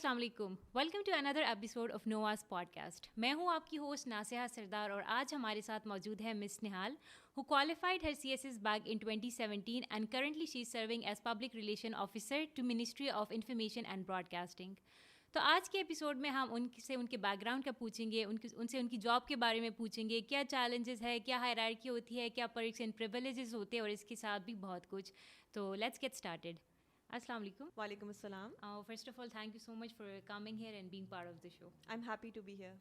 السلام علیکم. Welcome to another episode of Nawaz podcast. میں ہوں آپ کی ہوسٹ ناصحہ سردار اور آج ہمارے ساتھ موجود ہے مس نہال who qualified her CSS back in 2017 and currently she is serving as Public Relation Officer to Ministry of Information and Broadcasting. تو آج کے ایپیسوڈ میں ہم ان سے ان کے بیک گراؤنڈ کا پوچھیں گے, ان سے ان کی جاب کے بارے میں پوچھیں گے, کیا چیلنجز ہے, کیا ہائرارکی ہوتی ہے, کیا پرکس اینڈ پریویلیجز ہوتے ہیں, اور اس کے ساتھ بھی بہت کچھ. تو لیٹس گیٹ اسٹارٹیڈ. السلام علیکم. وعلیکم السلام. First of all, thank you so much for coming here and being part of the show. I'm happy to be here.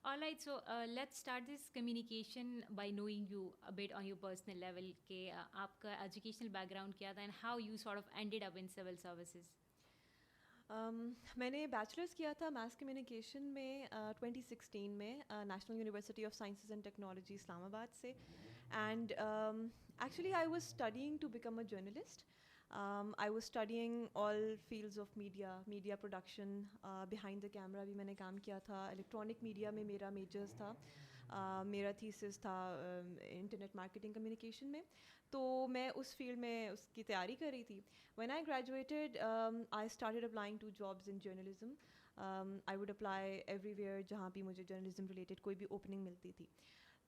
All right, so let's start this communication by knowing you a bit on your personal level. کہ آپ کا educational background کیا تھا and how you sort of ended up in civil services. میں نے bachelors کیا تھا mass communication میں 2016 میں National University of Sciences and Technology Islamabad سے. And actually I was studying to become a journalist. I was studying all fields of media production, behind the camera بھی میں نے کام کیا تھا. الیکٹرانک میڈیا میں میرا میجرز تھا, میرا تھیسس تھا انٹرنیٹ مارکیٹنگ کمیونیکیشن میں. تو میں اس فیلڈ میں اس کی تیاری کر رہی تھی. when I graduated, I started applying to jobs in journalism. I would apply everywhere جہاں بھی مجھے جرنلزم ریلیٹڈ کوئی بھی اوپننگ ملتی تھی.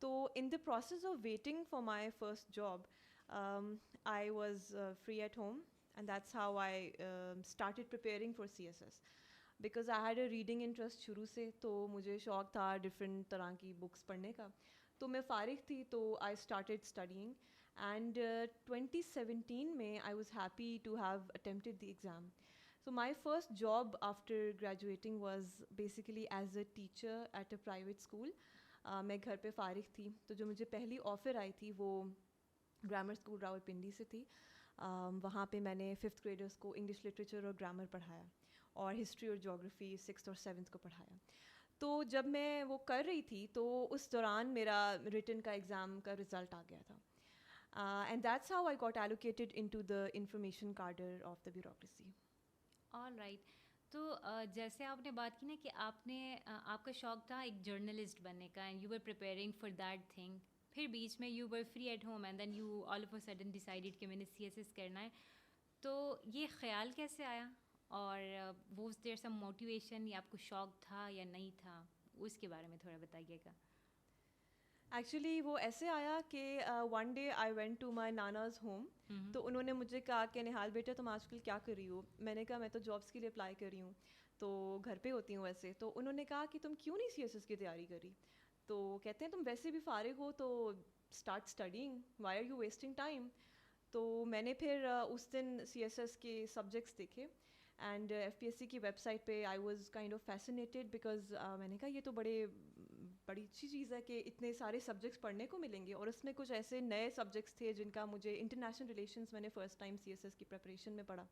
تو in the process of waiting for my first job, I was free at home, and that's how I started preparing for CSS. Because I had a reading interest شروع سے, تو مجھے شوق تھا ڈفرینٹ طرح کی بکس پڑھنے کا. تو میں فارغ تھی, تو I started studying. And 2017 میں I was happy to have attempted the exam. So my first job after graduating was basically as a teacher at a private school. میں گھر پہ فارغ تھی, تو جو مجھے پہلی آفر آئی تھی وہ گرامر اسکول راولپنڈی سے تھی. وہاں پہ میں نے 5th گریڈرس کو انگلش لٹریچر اور گرامر پڑھایا, اور ہسٹری اور جغرافی 6th اور 7th کو پڑھایا. تو جب میں وہ کر رہی تھی تو اس دوران میرا ریٹن کا ایگزام کا رزلٹ آ گیا تھا. And that's how I got allocated into the information cadre of the bureaucracy. All right. تو جیسے آپ نے بات کی نا کہ آپ کا شوق تھا ایک جرنلسٹ بننے کا, and you were preparing for that thing. پھر بیچ میں you were free at home and then you all of a sudden decided کہ میں نے CSS کرنا ہے. تو یہ خیال کیسے آیا, اور واز دیر سم موٹیویشن, یا آپ کو شوق تھا یا نہیں تھا, اس کے بارے میں تھوڑا بتائیے گا. ایکچولی وہ ایسے آیا کہ one day I went to my nana's home. تو انہوں نے مجھے کہا کہ نہال بیٹا تم آج کل کیا کر رہی ہو. میں نے کہا میں تو جابس کے لیے اپلائی کر رہی ہوں, تو گھر پہ ہوتی ہوں ویسے. تو انہوں نے کہا کہ تم کیوں نہیں CSS کی تیاری کری. تو کہتے ہیں تم ویسے بھی فارغ ہو تو start studying, why are you wasting time. تو میں نے پھر اس دن CSS کے سبجیکٹس دیکھے, اینڈ FPSC کی ویب سائٹ پہ I was kind of fascinated, because میں نے کہا یہ تو بڑی اچھی چیز ہے کہ اتنے سارے سبجیکٹس پڑھنے کو ملیں گے. اور اس میں کچھ ایسے نئے سبجیکٹس تھے جن کا مجھے انٹرنیشنل ریلیشنس میں نے فرسٹ ٹائم CSS کی پریپریشن میں پڑھا.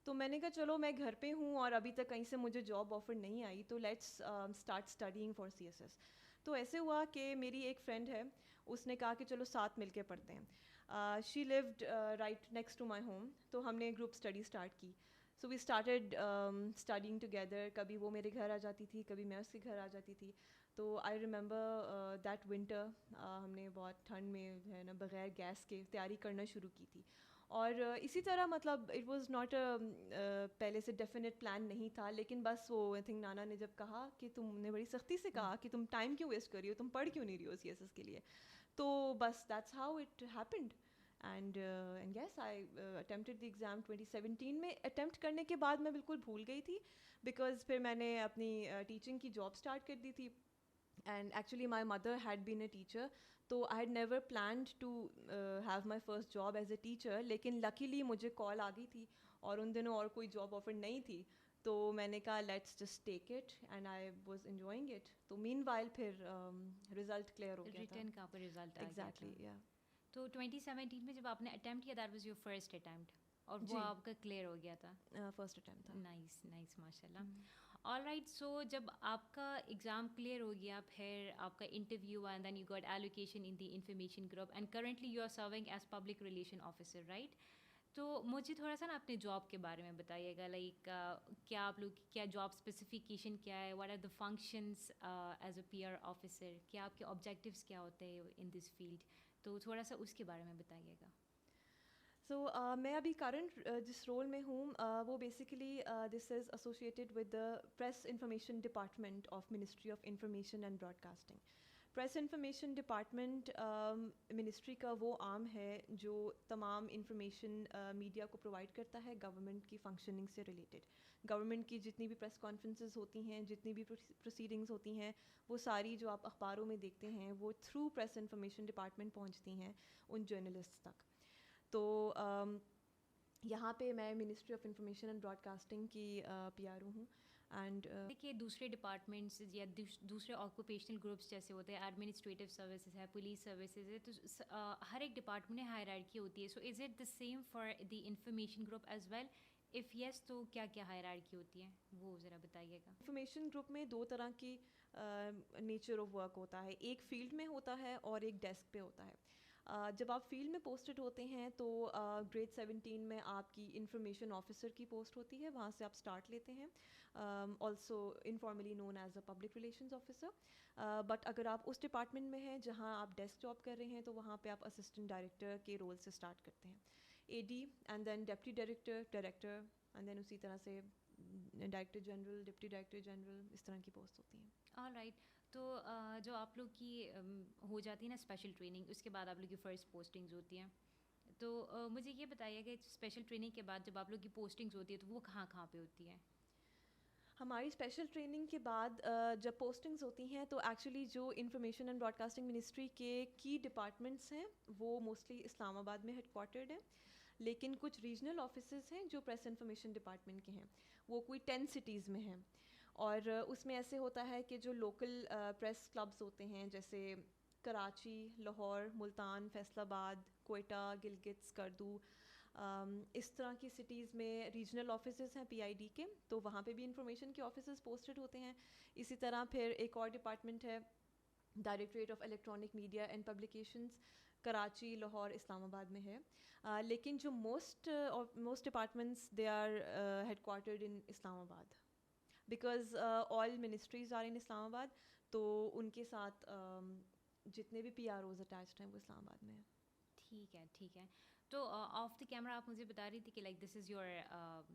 تو میں نے کہا چلو میں گھر پہ ہوں اور ابھی تک کہیں سے مجھے جاب آفر نہیں آئی, تو let's start studying for CSS. تو ایسے ہوا کہ میری ایک فرینڈ ہے, اس نے کہا کہ چلو ساتھ مل کے پڑھتے ہیں. She lived right next to my home, تو ہم نے گروپ اسٹڈی اسٹارٹ کی. So we started studying together. کبھی وہ میرے گھر آ جاتی تھی, کبھی میں اس کے گھر آ جاتی تھی. تو آئی ریممبر دیٹ ونٹر ہم نے بہت ٹھنڈ میں جو ہے نا بغیر گیس کے تیاری کرنا شروع کی تھی. اور اسی طرح مطلب اٹ واز ناٹ پہلے سے ڈیفینیٹ پلان نہیں تھا, لیکن بس وہ آئی تھنک نانا نے جب کہا کہ تم نے بڑی سختی سے کہا کہ تم ٹائم کیوں ویسٹ کر رہی ہو, تم پڑھ کیوں نہیں رہی ہو CSS کے لیے. تو بس that's how it happened. And yes I attempted the exam 2017 میں. اٹیمپٹ کرنے کے بعد میں بالکل بھول گئی تھی, بیکاز پھر میں نے اپنی ٹیچنگ کی جاب اسٹارٹ کر دی تھی. And actually my mother had been a teacher, so I had never planned to have my first job as a teacher. لیکن luckily مجھے کال آ گئی تھی, اور ان دنوں اور کوئی جاب آفر نہیں تھی. تو میں نے کہا let's just take it, and I was enjoying it. تو مین وائل پھر رزلٹ کلیئر ہو گیا تھا. ریٹن کا پر رزلٹ آ گیا. ایگزیکٹلی یا. تو 2017 میں جب آپ نے اٹیمپٹ کیا, that was your first attempt, اور وہ آپ کا کلیئر ہو گیا تھا. فرسٹ اٹیمپٹ تھا. نائس نائس ماشاء اللہ. All right. سو جب آپ کا ایگزام کلیئر ہو گیا, پھر آپ کا interview, and then you got allocation in the information group, and currently you are serving as public relation officer, right. تو مجھے تھوڑا سا نا اپنے جاب کے بارے میں بتائیے گا, لائک کیا آپ لوگ کیا جاب اسپیسیفیکیشن کیا ہے, what are the functions as a PR officer, کیا آپ کے آبجیکٹیوس کیا ہوتے ہیں ان دس فیلڈ. تو تھوڑا سا اس کے بارے میں بتائیے گا. سو میں ابھی کرنٹ جس رول میں ہوں وہ basically this is associated with the press information department of ministry of information and broadcasting. Press information department ministry کا وہ آرم ہے جو تمام انفارمیشن میڈیا کو پرووائڈ کرتا ہے گورنمنٹ کی فنکشننگ سے ریلیٹڈ. گورنمنٹ کی جتنی بھی پریس کانفرنسز ہوتی ہیں, جتنی بھی پروسیڈنگز ہوتی ہیں, وہ ساری جو آپ اخباروں میں دیکھتے ہیں وہ تھرو پریس انفارمیشن ڈپارٹمنٹ پہنچتی ہیں ان جرنلسٹ تک. تو یہاں پہ میں ministry of information and broadcasting کی پی آر او ہوں. اینڈ دیکھیے دوسرے ڈپارٹمنٹس یا دوسرے آکوپیشنل گروپس جیسے ہوتے ہیں, ایڈمنسٹریٹو سروسز ہے, پولیس سروسز ہے, تو ہر ایک ڈپارٹمنٹ میں ہائرارکی ہوتی ہے. So is it the same for the information group as well? If yes تو کیا کیا ہائرارکی ہوتی ہے وہ ذرا بتائیے گا. انفارمیشن گروپ میں دو طرح کی نیچر آف ورک ہوتا ہے, ایک فیلڈ میں ہوتا ہے اور ایک ڈیسک پہ ہوتا ہے. جب آپ فیلڈ میں پوسٹڈ ہوتے ہیں تو گریڈ 17 میں آپ کی انفارمیشن آفیسر کی پوسٹ ہوتی ہے, وہاں سے آپ اسٹارٹ لیتے ہیں, also informally known as a public relations officer. But اگر آپ اس ڈپارٹمنٹ میں ہیں جہاں آپ ڈیسک جاب کر رہے ہیں تو وہاں پہ آپ اسسٹنٹ ڈائریکٹر کے رول سے اسٹارٹ کرتے ہیں, A D and then deputy director, director, and then اسی طرح سے director general, deputy director general, اس طرح کی پوسٹ ہوتی ہیں. All right. تو جو آپ لوگ کی ہو جاتی ہے نا اسپیشل ٹریننگ, اس کے بعد آپ لوگ کی فرسٹ پوسٹنگز ہوتی ہیں, تو مجھے یہ بتائیے کہ اسپیشل ٹریننگ کے بعد جب آپ لوگ کی پوسٹنگز ہوتی ہے تو وہ کہاں کہاں پہ ہوتی ہیں؟ ہماری اسپیشل ٹریننگ کے بعد جب پوسٹنگز ہوتی ہیں تو ایکچولی جو information and broadcasting ministry کے کی ڈپارٹمنٹس ہیں وہ موسٹلی اسلام آباد میں ہیڈ کوارٹرڈ ہیں, لیکن کچھ ریجنل آفیسز ہیں جو پریس انفارمیشن ڈپارٹمنٹ کے ہیں, وہ کوئی 10 سٹیز میں ہیں. اور اس میں ایسے ہوتا ہے کہ جو لوکل پریس کلبز ہوتے ہیں جیسے کراچی, لاہور, ملتان, فیصل آباد, کوئٹہ, گلگت, اسکردو, اس طرح کی سٹیز میں ریجنل آفیسز ہیں پی آئی ڈی کے, تو وہاں پہ بھی انفارمیشن کے آفیسز پوسٹڈ ہوتے ہیں. اسی طرح پھر ایک اور ڈپارٹمنٹ ہے directorate of electronic media and publications, Karachi, Lahore, Islamabad میں ہے. لیکن جو most departments they are headquartered in Islamabad because all ministries are in Islamabad, تو ان کے ساتھ جتنے بھی پی آر اوز اٹیچڈ ہیں وہ اسلام آباد میں ہیں. ٹھیک ہے, ٹھیک ہے. تو آف دی کیمرہ آپ مجھے بتا رہی تھی کہ like this is your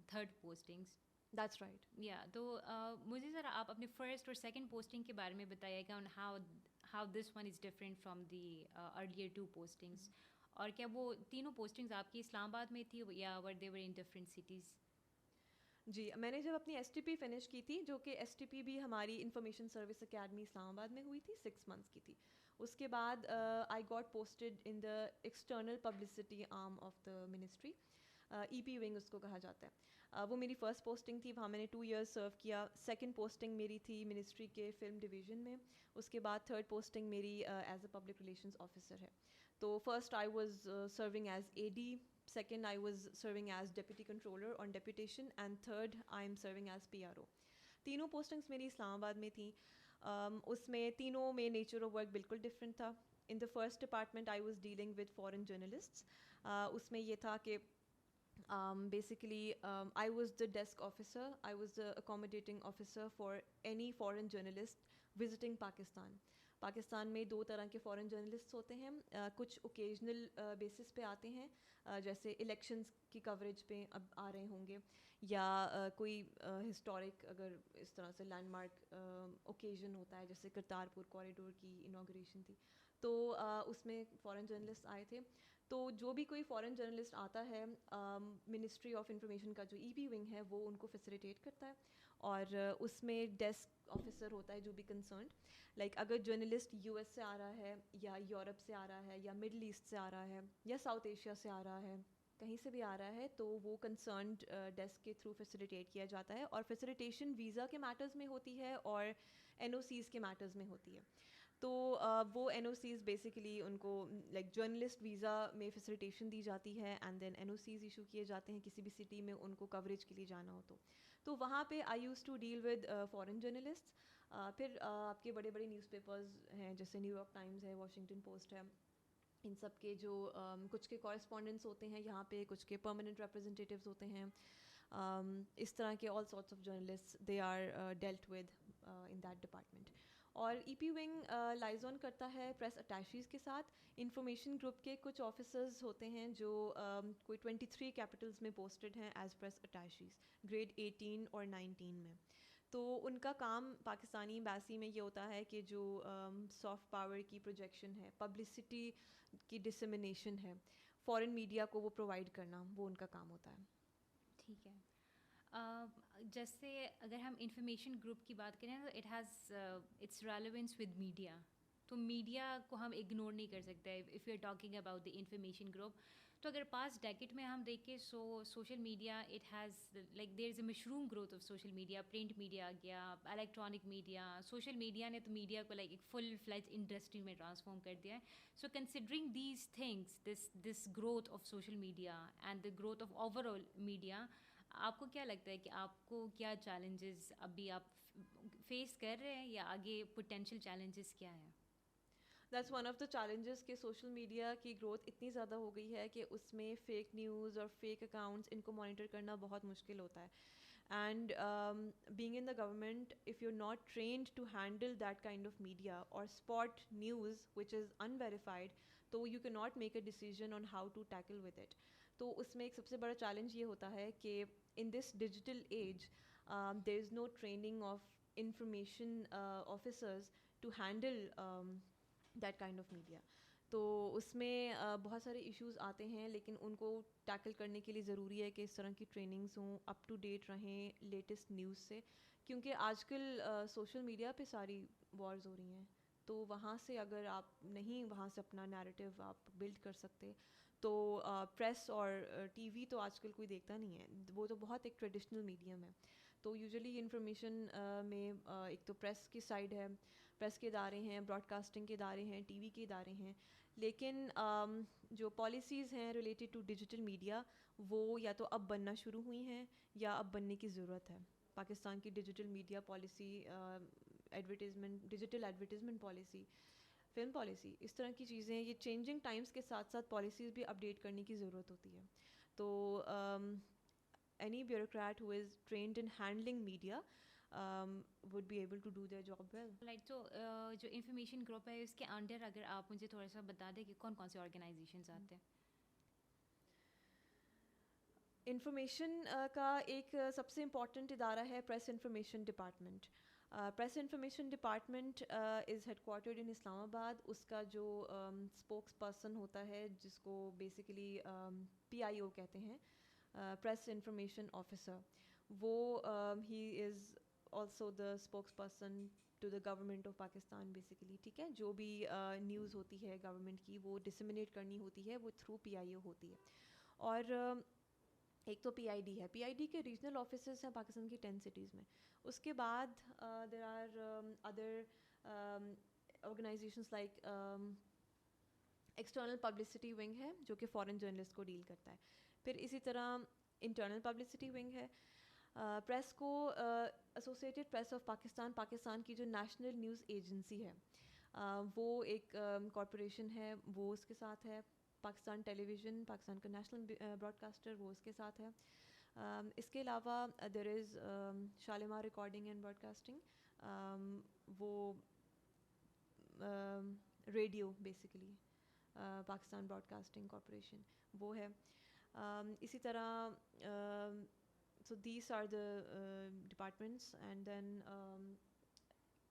third postings. That's right. یا تو مجھے ذرا آپ اپنے فرسٹ اور سیکنڈ پوسٹنگ کے بارے میں بتائیے گا, how this one is different from the earlier two postings, اور کیا وہ تینوں پوسٹنگز آپ کی اسلام آباد میں تھی یا ور دے ور ان ڈفرینٹ سٹیز؟ جی, میں نے جب اپنی ایس ٹی پی فنش کی تھی, جو کہ ایس ٹی پی بھی ہماری انفارمیشن سروس اکیڈمی اسلام آباد میں ہوئی تھی, 6 months کی تھی. اس کے بعد I got posted in the external publicity arm of the ministry, E P wing اس کو کہا جاتا ہے. وہ میری فرسٹ پوسٹنگ تھی, وہاں میں نے 2 years سرو کیا. سیکنڈ پوسٹنگ میری تھی منسٹری کے فلم ڈویژن میں. اس کے بعد تھرڈ پوسٹنگ میری as a public relations officer ہے. تو first I was serving as a D, second I was serving as deputy controller on deputation, and third I am serving as PRO. تینوں postings میری Islamabad میں تھیں. اس میں تینوں میں نیچر آف ورک بالکل ڈفرینٹ تھا. In the first department I was dealing with foreign journalists. اس میں یہ تھا کہ basically I was the desk officer, I was the accommodating officer for any foreign journalist visiting Pakistan. Pakistan میں 2 طرح کے فارن جرنلسٹ ہوتے ہیں, کچھ اوکیجنل بیسس پہ آتے ہیں, جیسے الیکشنز کی کوریج پہ اب آ رہے ہوں گے, یا کوئی ہسٹورک اگر اس طرح سے لینڈ مارک اوکیزن ہوتا ہے, جیسے کرتارپور کوریڈور کی انوگریشن تھی, تو اس میں فارن جرنلسٹ آئے تھے. تو جو بھی کوئی فارن جرنلسٹ آتا ہے, منسٹری آف انفارمیشن کا جو ای پی ونگ ہے وہ ان کو فیسیلیٹیٹ کرتا ہے, اور اس میں ڈیسک آفیسر ہوتا ہے جو بھی کنسرنڈ, لائک اگر جرنلسٹ یو ایس سے آ رہا ہے, یا یورپ سے آ رہا ہے, یا مڈل ایسٹ سے آ رہا ہے, یا ساؤتھ ایشیا سے آ رہا ہے, کہیں سے بھی آ رہا ہے, تو وہ کنسرنڈ ڈیسک کے تھرو فیسیلیٹیٹ کیا جاتا ہے. اور فیسیلیٹیشن ویزا کے میٹرز میں ہوتی ہے اور این او سیز کے میٹرز میں ہوتی ہے. تو وہ این او سیز بیسیکلی ان کو لائک جرنلسٹ ویزا میں فیسیلیٹیشن دی جاتی ہے, and then N O Cs issue کیے جاتے ہیں کسی بھی سٹی میں ان کو کوریج کے لیے جانا ہو. تو وہاں پہ I use to deal with foreign journalist. پھر آپ کے بڑے بڑے نیوز پیپرز ہیں, جیسے نیو یارک ٹائمز ہے, واشنگٹن پوسٹ ہے, ان سب کے جو کچھ کے کورسپونڈنٹس ہوتے ہیں یہاں پہ, کچھ کے پرماننٹ ریپرزنٹیٹیوز ہوتے ہیں, اس طرح کے all sorts of journalist they are dealt with in that department. اور ای پی ونگ لائزون کرتا ہے پریس اٹیشیز کے ساتھ. انفارمیشن گروپ کے کچھ آفیسرز ہوتے ہیں جو کوئی 23 کیپٹلز میں پوسٹڈ ہیں ایز پریس اٹیشیز گریڈ 18 اور 19 میں. تو ان کا کام پاکستانی ایمبیسی میں یہ ہوتا ہے کہ جو سافٹ پاور کی پروجیکشن ہے, پبلسٹی کی ڈسمینیشن ہے, فورن میڈیا کو وہ پرووائڈ کرنا, وہ ان کا کام ہوتا ہے. ٹھیک ہے. جیسے اگر ہم انفارمیشن گروپ کی بات کریں تو it has its relevance with media, تو میڈیا کو ہم اگنور نہیں کر سکتے if you are talking about the information group. تو اگر پاس ڈیکٹ میں ہم دیکھیں social media it has like there is a mushroom growth of social media. Print media آ گیا, الیکٹرانک میڈیا, سوشل میڈیا نے تو میڈیا کو لائک ایک فل فلیج انڈسٹری میں ٹرانسفارم کر دیا ہے. So considering these things, this growth of social media and the growth of over all media, آپ کو کیا لگتا ہے کہ آپ کو کیا چیلنجز ابھی آپ فیس کر رہے ہیں یا آگے پوٹینشیل چیلنجز کیا ہیں؟ That's one of the challenges کہ سوشل میڈیا کی گروتھ اتنی زیادہ ہو گئی ہے کہ اس میں فیک نیوز اور فیک اکاؤنٹس ان کو مانیٹر کرنا بہت مشکل ہوتا ہے. And being in the government, if you are not trained to handle that kind of media اور spot news which is unverified, تو you can not make a decision on how to tackle with it. تو اس میں ایک سب سے بڑا challenge یہ ہوتا ہے کہ in this digital age there is no training of information officers to handle that kind of media. تو اس میں بہت سارے ایشوز آتے ہیں, لیکن ان کو ٹیکل کرنے کے لیے ضروری ہے کہ اس طرح کی ٹریننگز ہوں, اپ ٹو ڈیٹ رہیں لیٹسٹ نیوز سے, کیونکہ آج کل سوشل میڈیا پہ ساری وارز ہو رہی ہیں. تو وہاں سے اگر آپ نہیں وہاں سے اپنا نیریٹو آپ بلڈ کر سکتے, تو پریس اور ٹی وی تو آج کل کوئی دیکھتا نہیں ہے, وہ تو بہت ایک ٹریڈیشنل میڈیم ہے. تو یوزلی انفارمیشن میں ایک تو پریس کی سائڈ ہے, پریس کے ادارے ہیں, براڈ کاسٹنگ کے ادارے ہیں, ٹی وی کے ادارے ہیں, لیکن جو پالیسیز ہیں ریلیٹڈ ٹو ڈیجیٹل میڈیا وہ یا تو اب بننا شروع ہوئی ہیں یا اب بننے کی ضرورت ہے. پاکستان کی digital media policy, advertisement, digital advertisement policy, film policy, اس طرح کی چیزیں یہ چینجنگ ٹائمس کے ساتھ ساتھ پالیسیز بھی اپڈیٹ کرنے کی ضرورت ہوتی ہے. تو any bureaucrat who is trained in handling media would be able to do their job well. Like تو جو انفارمیشن گروپ ہے اس کے انڈر اگر آپ مجھے تھوڑا سا بتا دیں کہ کون کون سے آرگنائزیشنز آتے ہیں؟ انفارمیشن کا ایک سب سے امپورٹنٹ ادارہ ہے press information department. Press information department is headquartered in Islamabad. اس کا جو اسپوکس پرسن ہوتا ہے جس کو بیسیکلی PIO کہتے ہیں, پریس انفارمیشن آفیسر, وہ ہی is also the spokesperson to the government of Pakistan basically. ٹھیک ہے, جو بھی نیوز ہوتی ہے گورنمنٹ کی وہ ڈسمینیٹ کرنی ہوتی ہے وہ تھرو PIO ہوتی ہے. اور ایک تو PID ہے, PID کے ریجنل آفیسز ہیں پاکستان کی 10 سٹیز میں. اس کے بعد there are other organisations like external publicity wing ہے جو کہ فارن جرنلسٹ کو ڈیل کرتا ہے. پھر اسی طرح انٹرنل پبلسٹی ونگ ہے. پریس کو associated press of Pakistan, Pakistan کی جو نیشنل نیوز ایجنسی ہے وہ ایک کارپوریشن ہے, وہ اس کے ساتھ ہے. پاکستان ٹیلی ویژن, پاکستان کا نیشنل براڈ کاسٹر, وہ اس کے ساتھ ہے. اس کے علاوہ there is Shalimar recording and broadcasting, وہ radio basically, Pakistan broadcasting corporation وہ ہے. اسی طرح so these are the departments. And then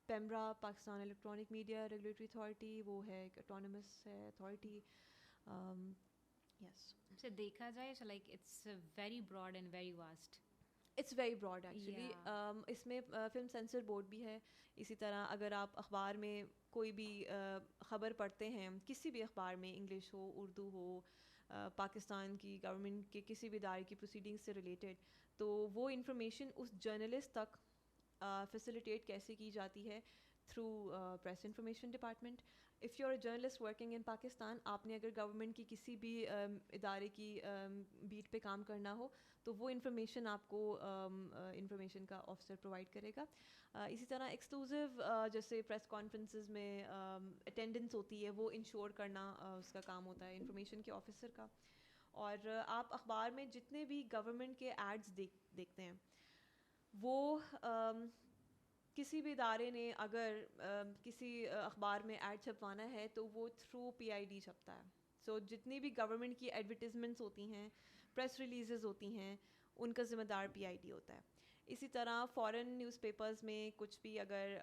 PEMRA, Pakistan electronic media regulatory authority, وہ ہے ایک اٹانومس ہے اتھارٹی. یس, سے دیکھا جائے so like it's very broad and very vast. It's very broad actually. اس میں فلم سینسر بورڈ بھی ہے. اسی طرح اگر آپ اخبار میں کوئی بھی خبر پڑھتے ہیں, کسی بھی اخبار میں, انگلش ہو, اردو ہو, پاکستان کی گورنمنٹ کے کسی بھی ادارے کی پروسیڈنگ سے ریلیٹڈ, تو وہ انفارمیشن اس جرنلسٹ تک فیسیلیٹیٹ کیسے کی جاتی ہے through press information department. If you are a journalist working in Pakistan, آپ نے اگر گورنمنٹ کی کسی بھی ادارے کی بیٹ پہ کام کرنا ہو تو وہ انفارمیشن آپ کو انفارمیشن کا آفیسر پرووائڈ کرے گا. اسی طرح ایکسکلوزیو جیسے پریس کانفرنسز میں اٹینڈنس ہوتی ہے, وہ انشور کرنا اس کا کام ہوتا ہے انفارمیشن کے آفیسر کا. اور آپ اخبار میں جتنے بھی گورنمنٹ کے ایڈز دیکھتے ہیں وہ کسی بھی ادارے نے اگر کسی اخبار میں ایڈ چھپوانا ہے تو وہ تھرو PID چھپتا ہے. سو جتنی بھی گورنمنٹ کی ایڈورٹیزمنٹس ہوتی ہیں, پریس ریلیزز ہوتی ہیں, ان کا ذمہ دار PID ہوتا ہے. اسی طرح فارن نیوز پیپرز میں کچھ بھی اگر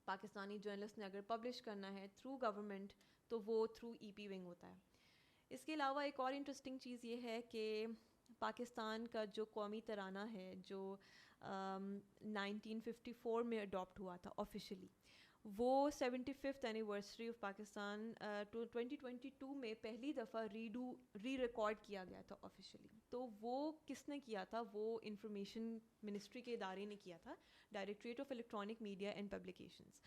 پاکستانی جرنلسٹ نے اگر پبلش کرنا ہے تھرو گورنمنٹ تو وہ تھرو EP ونگ ہوتا ہے. اس کے علاوہ ایک اور انٹرسٹنگ چیز یہ ہے کہ پاکستان کا جو قومی ترانہ ہے جو 1954 میں اڈاپٹ ہوا تھا آفیشلی, وہ 75th اینیورسری آف پاکستان 2022 میں پہلی دفعہ ری ریکارڈ کیا گیا تھا آفیشلی. تو وہ کس نے کیا تھا؟ وہ انفارمیشن منسٹری کے ادارے نے کیا تھا, directorate of electronic media and publications.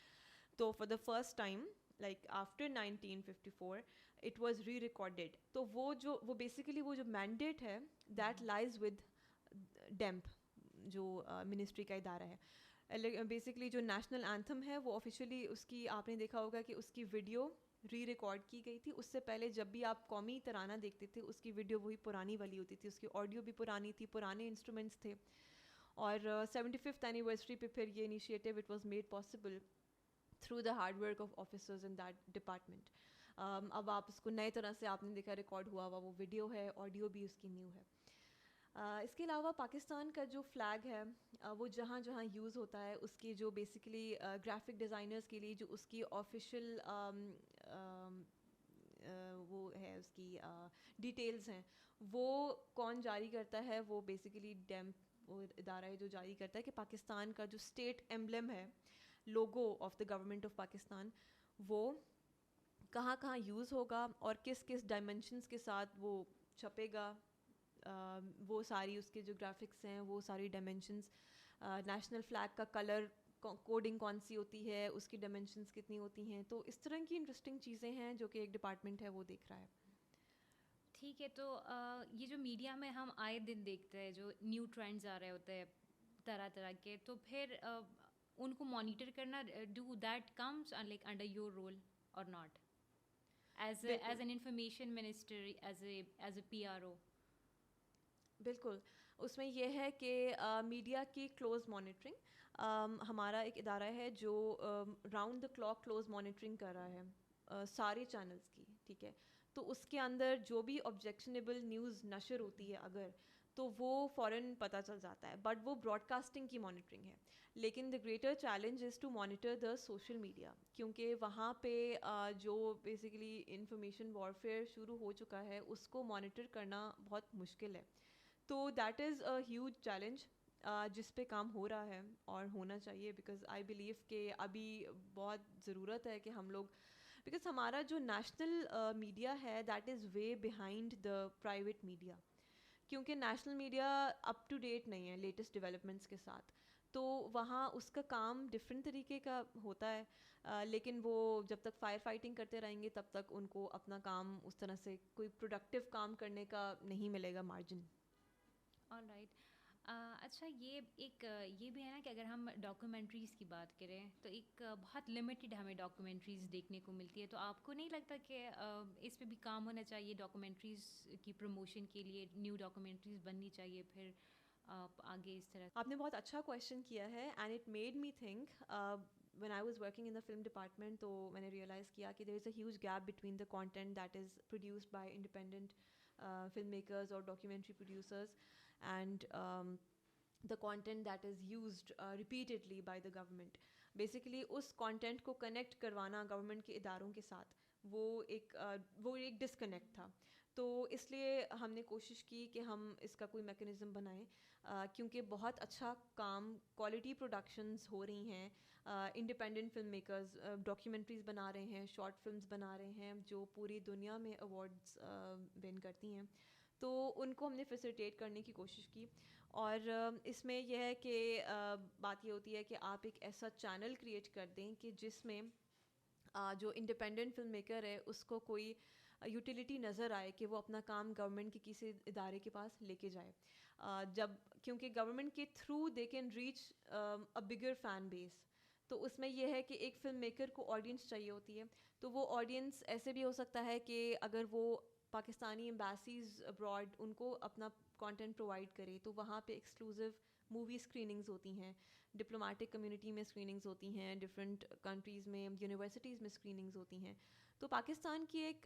تو for the first time like after 1954 it was re recorded. تو وہ بیسیکلی وہ جو مینڈیٹ ہے دیٹ لائز ود ڈیمپ جو منسٹری کا ادارہ ہے. بیسکلی جو نیشنل اینتھم ہے وہ آفیشیلی اس کی آپ نے دیکھا ہوگا کہ اس کی ویڈیو ری ریکارڈ کی گئی تھی. اس سے پہلے جب بھی آپ قومی ترانہ دیکھتے تھے اس کی ویڈیو وہی پرانی والی ہوتی تھی, اس کی آڈیو بھی پرانی تھی, پرانے انسٹرومنٹس تھے. اور 75th اینیورسری پہ پھر یہ initiative it was made possible through the hard work of officers in that department. اب آپ اس کو نئے طرح سے آپ نے دیکھا ریکارڈ ہوا ہوا وہ ویڈیو ہے, آڈیو بھی اس کی نیو ہے. اس کے علاوہ پاکستان کا جو فلیگ ہے وہ جہاں جہاں یوز ہوتا ہے اس کی جو بیسیکلی گرافک ڈیزائنرز کے لیے جو اس کی آفیشیل وہ ہے اس کی ڈیٹیلز ہیں, وہ کون جاری کرتا ہے؟ وہ بیسیکلی ڈیمپ وہ ادارہ ہے جو جاری کرتا ہے کہ پاکستان کا جو اسٹیٹ ایمبلم ہے, logo of the government of Pakistan, وہ کہاں کہاں یوز ہوگا اور کس کس ڈائمنشنس کے ساتھ وہ چھپے گا. وہ ساری اس کے جو گرافکس ہیں وہ ساری ڈائمنشنس, نیشنل فلیگ کا کلر کوڈنگ کون سی ہوتی ہے, اس کی ڈائمنشنس کتنی ہوتی ہیں. تو اس طرح کی انٹرسٹنگ چیزیں ہیں جو کہ ایک ڈپارٹمنٹ ہے وہ دیکھ رہا ہے. ٹھیک ہے. تو یہ جو میڈیا میں ہم آئے دن دیکھتے ہیں جو نیو ٹرینڈز آ رہے ہوتے ہیں طرح طرح کے, تو پھر ان کو مانیٹر کرنا, do that comes like under your role اور not as an information minister, as a PRO؟ بالکل, اس میں یہ ہے کہ میڈیا کی کلوز مانیٹرنگ, ہمارا ایک ادارہ ہے جو round the clock close monitoring کر رہا ہے سارے چینلز کی. ٹھیک ہے, تو اس کے اندر جو بھی آبجیکشنیبل نیوز نشر ہوتی ہے اگر, تو وہ فوراً پتہ چل جاتا ہے. بٹ وہ براڈ کاسٹنگ کی مانیٹرنگ ہے. لیکن the greater challenge is to monitor the social media, کیونکہ وہاں پہ جو بیسیکلی انفارمیشن وارفیئر شروع ہو چکا ہے اس کو مانیٹر کرنا بہت مشکل ہے. تو that is a huge challenge جس پہ کام ہو رہا ہے اور ہونا چاہیے, بیکاز آئی بلیو کہ ابھی بہت ضرورت ہے کہ ہم لوگ, بیکاز ہمارا جو نیشنل میڈیا ہے that is way behind the private media, کیونکہ national media up to date نہیں ہے لیٹسٹ ڈیولپمنٹس کے ساتھ. تو وہاں اس کا کام ڈفرینٹ طریقے کا ہوتا ہے, لیکن وہ جب تک فائر فائٹنگ کرتے رہیں گے تب تک ان کو اپنا کام اس طرح سے کوئی پروڈکٹیو کام کرنے کا نہیں ملے گا مارجن. All right. اچھا, یہ بھی ہے نا کہ اگر ہم ڈاکومنٹریز کی بات کریں تو ایک بہت لمیٹیڈ ہمیں ڈاکومنٹریز دیکھنے کو ملتی ہے. تو آپ کو نہیں لگتا کہ اس پہ بھی کام ہونا چاہیے, ڈاکومنٹریز کی پروموشن کے لیے نیو ڈاکومنٹریز بننی چاہیے پھر آگے اس طرح؟ آپ نے بہت اچھا کویشچن کیا ہے, and it made me think when I was working in the film department, تو میں نے ریئلائز کیا کہ there is a huge gap between the content that is produced by independent filmmakers or documentary producers and the content that is used repeatedly by the government. Basically us content کو connect کروانا government کے اداروں کے ساتھ وہ ایک disconnect تھا. تو اس لیے ہم نے کوشش کی کہ ہم اس کا کوئی میکینزم بنائیں, کیونکہ بہت اچھا کام کوالٹی پروڈکشنز ہو رہی ہیں, انڈیپینڈنٹ فلم میکرز ڈاکیومنٹریز بنا رہے ہیں, شارٹ فلمز بنا رہے ہیں جو پوری دنیا میں ایوارڈز ون کرتی ہیں. تو ان کو ہم نے فیسیلیٹیٹ کرنے کی کوشش کی. اور اس میں یہ ہے کہ بات یہ ہوتی ہے کہ آپ ایک ایسا چینل کریٹ کر دیں کہ جس میں جو انڈیپینڈنٹ فلم میکر ہے اس کو کوئی یوٹیلیٹی نظر آئے کہ وہ اپنا کام گورنمنٹ کے کسی ادارے کے پاس لے کے جائے, کیونکہ گورنمنٹ کے through they can reach a bigger fan base. تو اس میں یہ ہے کہ ایک فلم میکر کو آڈینس چاہیے ہوتی ہے, تو وہ آڈینس ایسے بھی ہو سکتا ہے کہ اگر وہ پاکستانی ایمبیسیز ابراڈ ان کو اپنا کانٹینٹ پرووائڈ کرے تو وہاں پہ ایکسکلوزیو مووی اسکریننگز ہوتی ہیں, ڈپلومیٹک کمیونٹی میں اسکریننگز ہوتی ہیں, ڈفرینٹ کنٹریز میں یونیورسٹیز میں اسکریننگز ہوتی ہیں. تو پاکستان کی ایک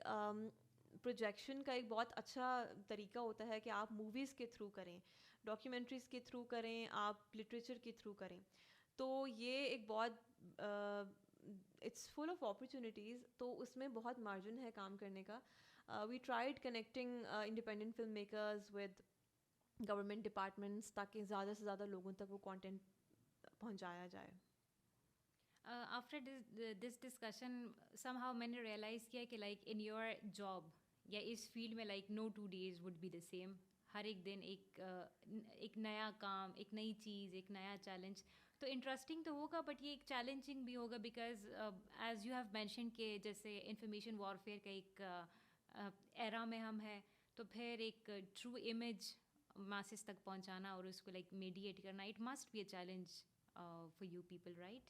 پروجیکشن کا ایک بہت اچھا طریقہ ہوتا ہے کہ آپ موویز کے تھرو کریں, ڈاکیومنٹریز کے تھرو کریں, آپ لٹریچر کے تھرو کریں. تو یہ ایک بہت اٹس فل آف اپرچونیٹیز, تو اس میں بہت مارجن ہے کام کرنے کا. We tried connecting independent film makers with government departments تاکہ زیادہ سے زیادہ لوگوں تک وہ کانٹینٹ پہنچایا جائے. After this discussion some how میں نے ریئلائز کیا کہ لائک ان یور جاب یا اس فیلڈ میں like no 2 days would be the same. ہر ایک دن ایک نیا کام, ایک نئی چیز, ایک نیا چیلنج. تو انٹرسٹنگ تو ہوگا بٹ یہ ایک چیلنجنگ بھی ہوگا because as you have mention کہ جیسے انفارمیشن وارفیئر کا ایک ایرا میں ہم ہیں, تو پھر ایک ٹرو امیج ماسز تک پہنچانا اور اس کو لائک میڈیٹ کرنا, it must be a challenge for you people, right?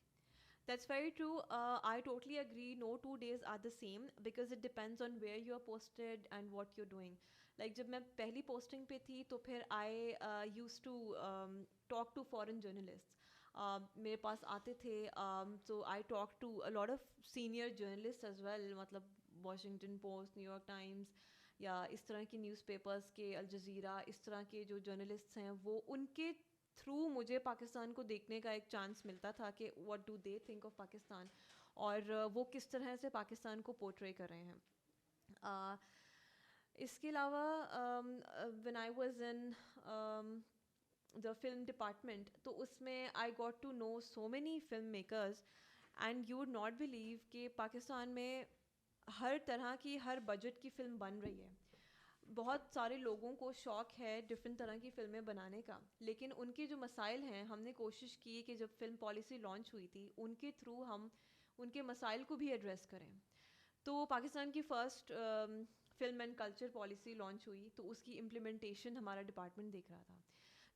That's very true. I totally agree. No 2 days are the same because it depends on where you are posted and what you're doing. Like جب میں پہلی posting پہ تھی تو پھر I used to talk to foreign journalists. میرے پاس آتے تھے, so I talked to a lot of senior journalists as well, مطلب Washington post, new York Times یا اس طرح کی نیوز پیپرس کے, الجزیرہ, اس طرح کے جو جرنلسٹس ہیں وہ ان کے تھرو مجھے پاکستان کو دیکھنے کا ایک چانس ملتا تھا کہ what do they think of Pakistan, اور وہ کس طرح سے پاکستان کو پورٹرے کر رہے ہیں. اس کے علاوہ when I was in the film department, تو اس میں I got to know so many film makers and you would not believe کہ پاکستان میں ہر طرح کی, ہر بجٹ کی فلم بن رہی ہے. بہت سارے لوگوں کو شوق ہے ڈفرینٹ طرح کی فلمیں بنانے کا, لیکن ان کے جو مسائل ہیں, ہم نے کوشش کی کہ جب فلم پالیسی لانچ ہوئی تھی ان کے تھرو ہم ان کے مسائل کو بھی ایڈریس کریں. تو پاکستان کی first film and culture policy launch ہوئی, تو اس کی امپلیمنٹیشن ہمارا ڈپارٹمنٹ دیکھ رہا تھا.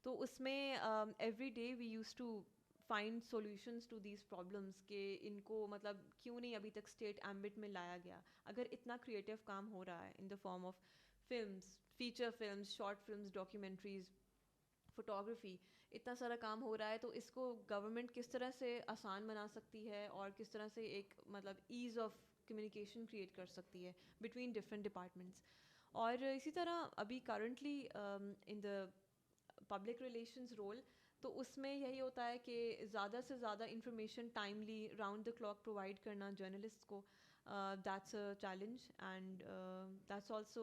تو اس میں every day we use to find solutions to these problems کہ ان کو مطلب کیوں نہیں ابھی تک اسٹیٹ ایمبٹ میں لایا گیا, اگر اتنا کریٹیو کام ہو رہا ہے in the form of films, feature films, short films, documentaries, photography, اتنا سارا کام ہو رہا ہے, تو اس کو گورنمنٹ کس طرح سے آسان بنا سکتی ہے اور کس طرح سے ایک مطلب ایز آف کمیونیکیشن کریٹ کر سکتی ہے بٹوین ڈفرینٹ ڈپارٹمنٹس. اور اسی طرح ابھی currently in the public relations role, تو اس میں یہی ہوتا ہے کہ زیادہ سے زیادہ information timely round the clock provide کرنا جرنلسٹ کو. That's a challenge, and that's also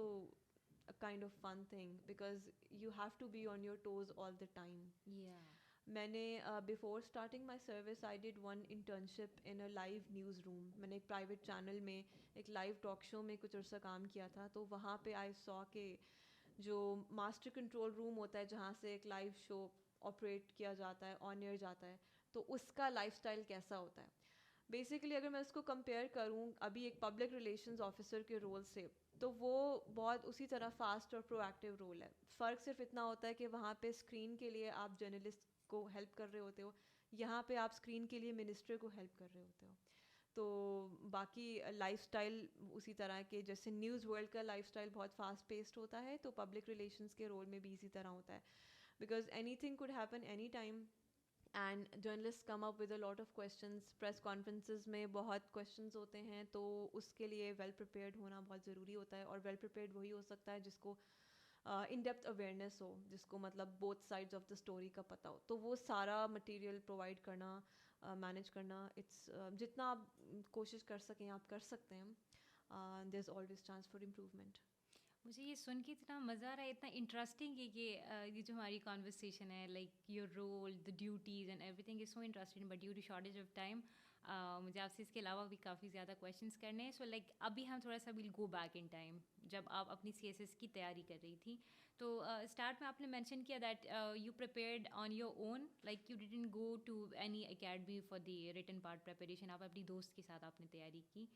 a kind of fun thing because you have to be on your toes all the time. Yeah. میں نے before starting my service I did one internship in a live news room. میں نے ایک private channel میں ایک live talk show میں کچھ عرصہ کام کیا تھا, تو وہاں پہ I saw کہ جو ماسٹر کنٹرول روم ہوتا ہے جہاں سے ایک لائیو شو آپریٹ کیا جاتا ہے, آن ایئر جاتا ہے, تو اس کا لائف اسٹائل کیسا ہوتا ہے. بیسیکلی اگر میں اس کو کمپیئر کروں ابھی ایک پبلک ریلیشنز آفیسر کے رول سے, تو وہ بہت اسی طرح فاسٹ اور پرو ایکٹیو رول ہے. فرق صرف اتنا ہوتا ہے کہ وہاں پہ اسکرین کے لیے آپ جرنلسٹ کو ہیلپ کر رہے ہوتے ہو, یہاں پہ آپ اسکرین کے لیے منسٹر کو ہیلپ کر رہے ہوتے ہو. تو باقی لائف اسٹائل اسی طرح کے, جیسے نیوز ورلڈ کا لائف اسٹائل بہت فاسٹ پیسڈ ہوتا ہے, تو پبلک ریلیشنز کے رول میں بھی اسی طرح ہوتا ہے, because any thing could happen any time and journalist come up with a lot of questions. Press conferences میں بہت کویشچنز ہوتے ہیں, تو اس کے لیے ویل پریپیئرڈ ہونا بہت ضروری ہوتا ہے, اور ویل پریپیئرڈ وہی ہو سکتا ہے جس کو ان ڈیپتھ اویئرنیس ہو, جس کو مطلب both sides of the story کا پتہ ہو. تو وہ سارا مٹیریل پرووائڈ کرنا, مینیج کرنا, اٹس جتنا آپ کوشش کر سکیں آپ کر سکتے ہیں. There is always chance for improvement. مجھے یہ سن کے اتنا مزہ آ رہا ہے, اتنا انٹرسٹنگ ہے کہ یہ جو ہماری کانورسیشن ہے, like your role, the duties and everything is so interesting, but due to shortage of time مجھے آپ سے اس کے علاوہ بھی کافی زیادہ کویشچنس کرنے ہیں. سو لائک ابھی ہم تھوڑا سا ول گو بیک ان ٹائم, جب آپ اپنی سی ایس ایس کی تیاری کر رہی تھی, تو اسٹارٹ میں آپ نے مینشن کیا that you prepared on your own, like you didn't go to any academy for the written part preparation, آپ اپنی دوست کے ساتھ آپ نے تیاری کی.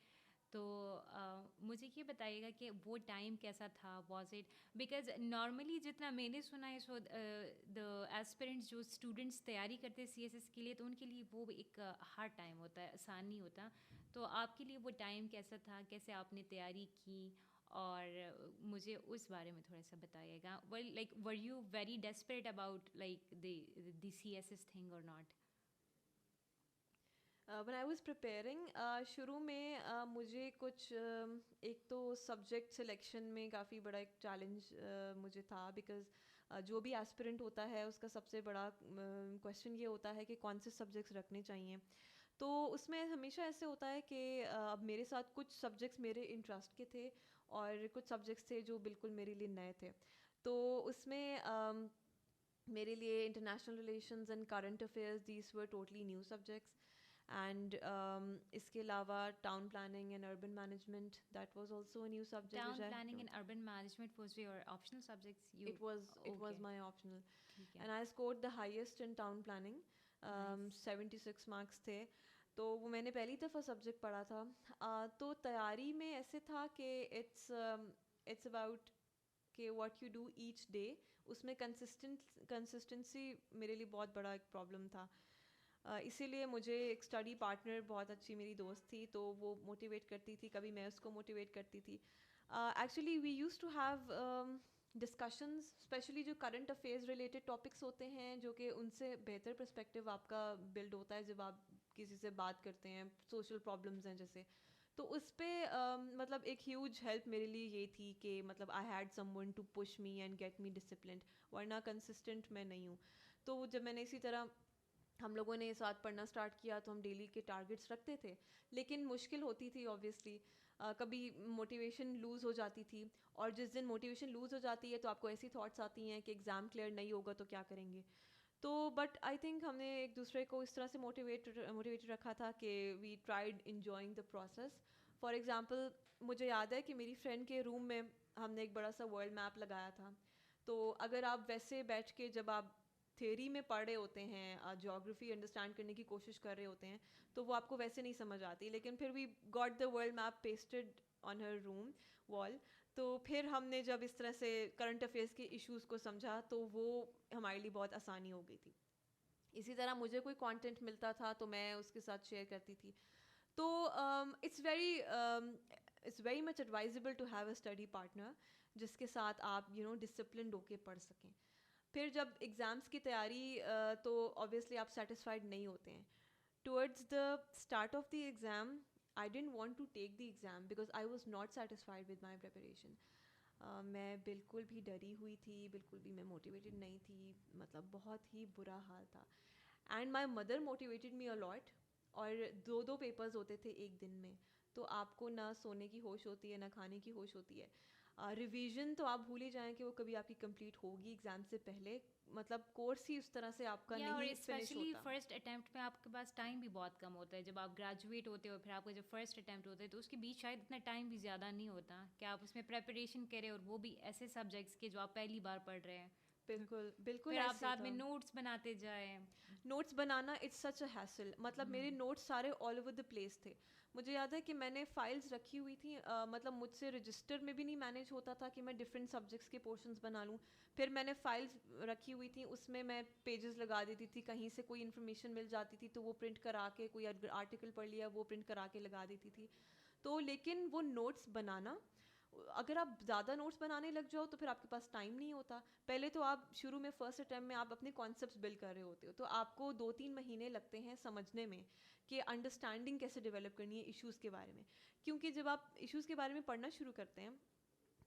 تو مجھے یہ بتائیے گا کہ وہ ٹائم کیسا تھا, واز اٹ, بیکاز نارملی جتنا میں نے سنا ہے, سو دا ایسپیرنٹس جو اسٹوڈنٹس تیاری کرتے ہیں سی ایس ایس کے لیے, تو ان کے لیے وہ ایک ہارڈ ٹائم ہوتا ہے, آسان نہیں ہوتا. تو آپ کے لیے وہ ٹائم کیسا تھا, کیسے آپ نے تیاری کی, اور مجھے اس بارے میں تھوڑا سا بتائیے گا. Like were you very desperate about like the C S S thing or not? when I was preparing شروع میں مجھے کچھ ایک تو سبجیکٹ سلیکشن میں کافی بڑا ایک چیلنج مجھے تھا, بیکاز جو بھی ایسپیرنٹ ہوتا ہے اس کا سب سے بڑا کویشچن یہ ہوتا ہے کہ کون سے سبجیکٹس رکھنے چاہئیں. تو اس میں ہمیشہ ایسے ہوتا ہے کہ اب میرے ساتھ کچھ سبجیکٹس میرے انٹرسٹ کے تھے اور کچھ سبجیکٹس تھے جو بالکل میرے لیے نئے تھے. تو اس میں میرے لیے international relations and current affairs these were totally new subjects. And اس کے علاوہ town planning and urban management, that was also a new subject. Town planning and urban management was your optional subjects? It was my optional. And I scored the highest in town planning. 76 marks تھے. تو وہ میں نے پہلی دفعہ subject پڑھا تھا. تو تیاری میں ایسے تھا کہ اٹس اباؤٹ کہ what you do each day. اس میں کنسسٹنسی میرے لیے بہت بڑا ایک پرابلم تھا. اسی لیے مجھے ایک اسٹڈی پارٹنر بہت اچھی میری دوست تھی, تو وہ موٹیویٹ کرتی تھی, کبھی میں اس کو موٹیویٹ کرتی تھی. Actually we use to have discussions, specially جو کرنٹ افیئرز ریلیٹڈ ٹاپکس ہوتے ہیں, جو کہ ان سے بہتر پرسپیکٹیو آپ کا بلڈ ہوتا ہے جب آپ کسی سے بات کرتے ہیں. سوشل پرابلمز ہیں جیسے, تو اس پہ مطلب ایک ہیوج ہیلپ میرے لیے یہ تھی کہ مطلب I had someone to push me and get me disciplined, ورنہ کنسسٹنٹ میں نہیں ہوں. تو جب میں نے اسی طرح ہم لوگوں نے ساتھ پڑھنا اسٹارٹ کیا تو ہم ڈیلی کے ٹارگیٹس رکھتے تھے, لیکن مشکل ہوتی تھی اوبویسلی. کبھی موٹیویشن لوز ہو جاتی تھی, اور جس دن موٹیویشن لوز ہو جاتی ہے تو آپ کو ایسی تھاٹس آتی ہیں کہ ایگزام کلیئر نہیں ہوگا تو کیا کریں گے. تو بٹ آئی تھنک ہم نے ایک دوسرے کو اس طرح سے موٹیویٹ رکھا تھا کہ we tried enjoying the process. For example مجھے یاد ہے کہ میری فرینڈ کے روم میں ہم نے ایک بڑا سا ورلڈ میپ لگایا تھا. تو اگر آپ ویسے بیٹھ کے جب آپ تھیوری میں پڑھ رہے ہوتے ہیں, جیوگرافی انڈرسٹینڈ کرنے کی کوشش کر رہے ہوتے ہیں, تو وہ آپ کو ویسے نہیں سمجھ آتی. لیکن پھر we got the world map pasted on her room wall. تو پھر ہم نے جب اس طرح سے کرنٹ افیئرس کے ایشوز کو سمجھا تو وہ ہمارے لیے بہت آسانی ہو گئی تھی. اسی طرح مجھے کوئی کانٹینٹ ملتا تھا تو میں اس کے ساتھ شیئر کرتی تھی. تو it's very much advisable to have a study partner جس کے ساتھ آپ ڈسپلنڈ ہو کے پڑھ سکیں. پھر جب ایگزامس کی تیاری, تو آبویسلی آپ سیٹسفائڈ نہیں ہوتے ہیں. Towards the start of the exam I didn't want to take the exam because I was not satisfied with my preparation. میں بالکل بھی ڈری ہوئی تھی, بالکل بھی میں موٹیویٹڈ نہیں تھی, مطلب بہت ہی برا حال تھا. اینڈ مائی مدر موٹیویٹڈ می اے لاٹ. اور 2 پیپرز ہوتے تھے ایک دن میں, تو آپ کو نہ سونے کی ہوش ہوتی ہے نہ کھانے کی ہوش ہوتی ہے. ریویژن تو آپ بھول ہی جائیں کہ وہ کبھی آپ کی کمپلیٹ ہوگی ایگزام سے پہلے. مطلب کورس ہی اس طرح سے آپ کا نہیں فنش ہوتا. فرسٹ اٹیمپٹ میں آپ کے پاس ٹائم بھی بہت کم ہوتا ہے. جب آپ گریجویٹ ہوتے ہو, پھر آپ کا جب فرسٹ اٹیمپٹ ہوتا ہے تو اس کے بیچ شاید اتنا ٹائم بھی زیادہ نہیں ہوتا کہ آپ اس میں پریپریشن کریں, اور وہ بھی ایسے سبجیکٹس کے جو آپ پہلی بار پڑھ رہے ہیں. بالکل بالکل. پھر آپ ساتھ میں نوٹس بناتے جائیں. نوٹس بنانا اٹس سچ اے ہیسل. مطلب میرے نوٹس سارے آل اوور دا پلیس تھے. مجھے یاد ہے کہ میں نے فائلز رکھی ہوئی تھیں, مطلب مجھ سے رجسٹر میں بھی نہیں مینیج ہوتا تھا کہ میں ڈفرینٹ سبجیکٹس کے پورشنز بنا لوں. پھر میں نے فائلز رکھی ہوئی تھیں, اس میں میں پیجز لگا دیتی تھی. کہیں سے کوئی انفارمیشن مل جاتی تھی تو وہ پرنٹ کرا کے, کوئی آرٹیکل پڑھ لیا وہ پرنٹ کرا کے لگا دیتی تھی. تو لیکن وہ نوٹس بنانا, اگر آپ زیادہ نوٹس بنانے لگ جاؤ تو پھر آپ کے پاس ٹائم نہیں ہوتا. پہلے تو آپ شروع میں فرسٹ اٹیمپٹ میں آپ اپنے کانسیپٹس بلڈ کر رہے ہوتے ہو, تو آپ کو 2-3 مہینے لگتے ہیں سمجھنے میں کہ انڈرسٹینڈنگ کیسے ڈیولپ کرنی ہے ایشوز کے بارے میں. کیونکہ جب آپ ایشوز کے بارے میں پڑھنا شروع کرتے ہیں